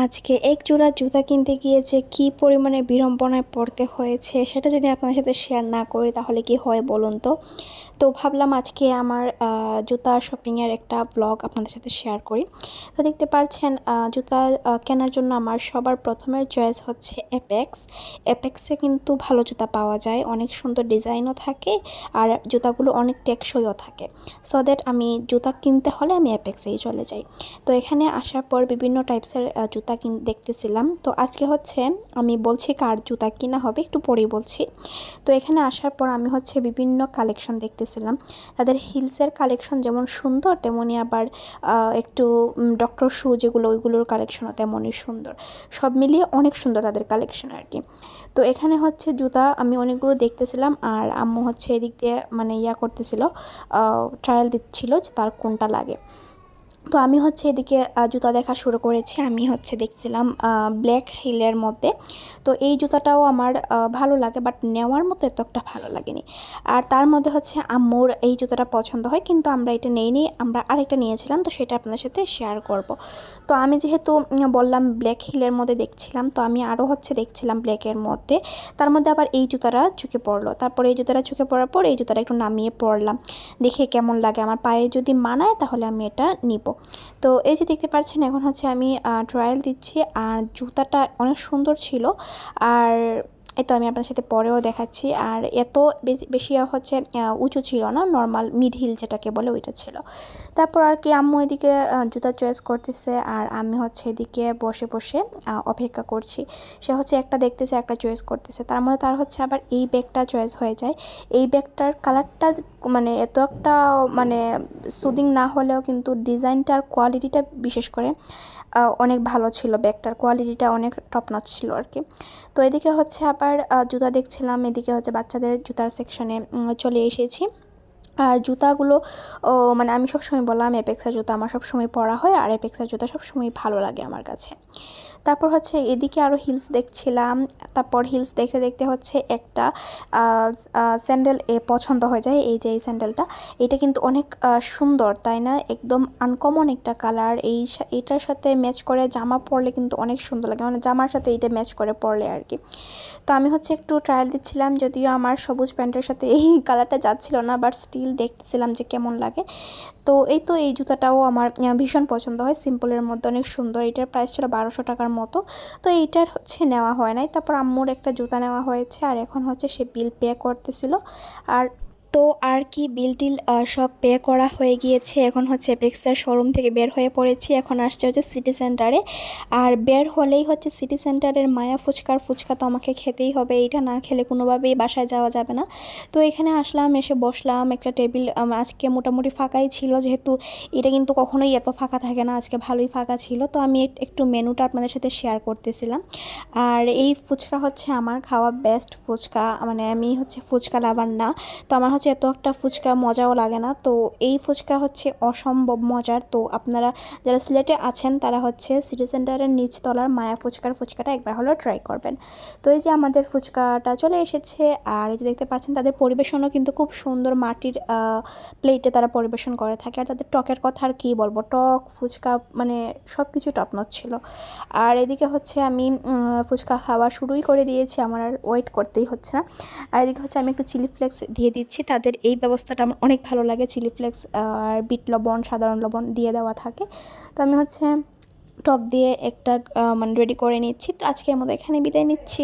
আজকে এক জোড়া জুতা কিনতে গিয়ে যে কী পরিমাণে বিড়ম্বনায় পড়তে হয়েছে সেটা যদি আপনার সাথে শেয়ার না করি তাহলে কি হয় বলুন তো। তো ভাবলাম আজকে আমার জুতা শপিংয়ের একটা ব্লগ আপনাদের সাথে শেয়ার করি। তো দেখতে পাচ্ছেন জুতা কেনার জন্য আমার সবার প্রথমের চয়েস হচ্ছে অ্যাপেক্স। অ্যাপেক্সে কিন্তু ভালো জুতা পাওয়া যায়, অনেক সুন্দর ডিজাইনও থাকে আর জুতাগুলো অনেক টেকসইও থাকে। সো দ্যাট আমি জুতা কিনতে হলে আমি অ্যাপেক্সেই চলে যাই। তো এখানে আসার পর বিভিন্ন টাইপসের জুতা দেখতেছিলাম। তো আজকে হচ্ছে আমি বলছি কার জুতা কিনা হবে একটু পরেই বলছি। তো এখানে আসার পর আমি হচ্ছে বিভিন্ন কালেকশন দেখতেছিলাম। তাদের হিলসের কালেকশন যেমন সুন্দর তেমনই আবার একটু ডক্টর শু যেগুলো ওইগুলোর কালেকশনও তেমনই সুন্দর। সব মিলিয়ে অনেক সুন্দর তাদের কালেকশন আর কি। তো এখানে হচ্ছে জুতা আমি অনেকগুলো দেখতেছিলাম আর আম্মু হচ্ছে এদিক দিয়ে মানে করতেছিল, ট্রায়াল দিচ্ছিল যে তার কোনটা লাগে। তো আমি হচ্ছে এদিকে জুতা দেখা শুরু করেছি। আমি হচ্ছে দেখছিলাম ব্ল্যাক হিলের মধ্যে। তো এই জুতাটাও আমার ভালো লাগে, বাট নেওয়ার মতো এত একটা ভালো লাগেনি। আর তার মধ্যে হচ্ছে আম্মুর এই জুতাটা পছন্দ হয়, কিন্তু আমরা এটা নেইনি, আমরা আরেকটা নিয়েছিলাম। তো সেটা আপনাদের সাথে শেয়ার করব। তো আমি যেহেতু বললাম ব্ল্যাক হিলের মধ্যে দেখছিলাম, তো আমি আরও হচ্ছে দেখছিলাম ব্ল্যাকের মধ্যে। তার মধ্যে আবার এই জুতাটা চোখে পড়লো। তারপরে এই জুতাটা চোখে পড়ার পর এই জুতাটা একটু নামিয়ে পড়লাম, দেখে কেমন লাগে, আমার পায়ে যদি মানায় তাহলে আমি এটা নিব। তো এই যে দেখতে পাচ্ছেন এখন হচ্ছে আমি ট্রায়াল দিচ্ছি আর জুতাটা অনেক সুন্দর ছিল। আর এই তো আমি আপনার সাথে পরেও দেখাচ্ছি। আর এত বেশি হচ্ছে উঁচু ছিল না, নর্মাল মিড হিল যেটাকে বলে ওইটা ছিল। তারপর আর কি আম্মু এদিকে জুতা চয়েস করতেছে আর আমি হচ্ছে এদিকে বসে বসে অপেক্ষা করছি। সে হচ্ছে একটা দেখতেছে একটা চয়েস করতেছে, তার মধ্যে তার হচ্ছে আবার এই ব্যাগটা চয়েস হয়ে যায়। এই ব্যাগটার কালারটা মানে এত একটা মানে সুদিং না হলেও কিন্তু ডিজাইনটার কোয়ালিটিটা বিশেষ করে অনেক ভালো ছিল, ব্যাগটার কোয়ালিটিটা অনেক টপ নচ ছিল আর কি। তো এদিকে হচ্ছে আবার জুতা দেখছিলাম, এদিকে হচ্ছে বাচ্চাদের জুতার সেকশনে চলে এসেছি। আর জুতাগুলো মানে আমি সবসময় বললাম অ্যাপেক্সের জুতা আমার সবসময় পরা হয় আর অ্যাপেক্সের জুতা সবসময় ভালো লাগে আমার কাছে। তারপর হচ্ছে এদিকে আরও হিলস দেখছিলাম। তারপর হিলস দেখতে দেখতে হচ্ছে একটা স্যান্ডেল পছন্দ হয়ে যায়। এই যে এই স্যান্ডেলটা, এটা কিন্তু অনেক সুন্দর তাই না, একদম আনকমন একটা কালার। এইটার সাথে ম্যাচ করে জামা পরলে কিন্তু অনেক সুন্দর লাগে, মানে জামার সাথে এইটা ম্যাচ করে পরলে আর কি। তো আমি হচ্ছে একটু ট্রায়াল দিচ্ছিলাম, যদিও আমার সবুজ প্যান্টের সাথে এই কালারটা যাচ্ছিল না, বাট স্টিল দেখতেছিলাম যে কেমন লাগে। তো এই তো এই জুতাটাও আমার ভীষণ পছন্দ হয়, সিম্পলের মধ্যে অনেক সুন্দর। এটার প্রাইস ছিল 1200 টাকার মতো। তো এইটার হচ্ছে নেওয়া হয় নাই। তারপর আম্মুর একটা জুতা নেওয়া হয়েছে আর এখন হচ্ছে সে বিল পে করতেছিল। আর তো আর কি বিল টিল সব পে করা হয়ে গিয়েছে। এখন হচ্ছে এপেক্সের শোরুম থেকে বের হয়ে পড়েছি, এখন আসছে হচ্ছে সিটি সেন্টারে। আর বের হলেই হচ্ছে সিটি সেন্টারের মায়া ফুচকা তো আমাকে খেতেই হবে, এইটা না খেলে কোনোভাবেই বাসায় যাওয়া যাবে না। তো এখানে আসলাম, এসে বসলাম, একটা টেবিল আজকে মোটামুটি ফাঁকাই ছিল, যেহেতু এটা কিন্তু কখনোই এত ফাঁকা থাকে না, আজকে ভালোই ফাঁকা ছিল। তো আমি একটু মেনুটা আপনাদের সাথে শেয়ার করতেছিলাম। আর এই ফুচকা হচ্ছে আমার খাওয়া বেস্ট ফুচকা, মানে আমি হচ্ছে ফুচকা লাভার না, তো আমার হচ্ছে এত একটা ফুচকা মজাও লাগে না। তো এই ফুচকা হচ্ছে অসম্ভব মজার। তো আপনারা যারা সিলেটে আছেন তারা হচ্ছে সিটি সেন্টারের নিচতলার মায়া ফুচকাটা একবার হলেও ট্রাই করবেন। তো এই যে আমাদের ফুচকাটা চলে এসেছে আর এই যে দেখতে পাচ্ছেন তাদের পরিবেশনও কিন্তু খুব সুন্দর, মাটির প্লেটে তারা পরিবেশন করে থাকে। আর তাদের টকের কথা আর কী বলবো, টক ফুচকা মানে সব কিছু টপ নচ ছিল। আর এদিকে হচ্ছে আমি ফুচকা খাওয়া শুরুই করে দিয়েছি, আমার আর ওয়েট করতেই হচ্ছে না। আর এদিকে হচ্ছে আমি একটু চিলি ফ্লেক্স দিয়ে দিচ্ছি, তাদের এই ব্যবস্থাটা আমার অনেক ভালো লাগে। চিলি ফ্লেক্স আর বিট লবণ, সাধারণ লবণ দিয়ে দেওয়া থাকে। তো আমি হচ্ছে টক দিয়ে একটা মানে রেডি করে নিচ্ছি। তো আজকের মতো এখানে বিদায় নিচ্ছি।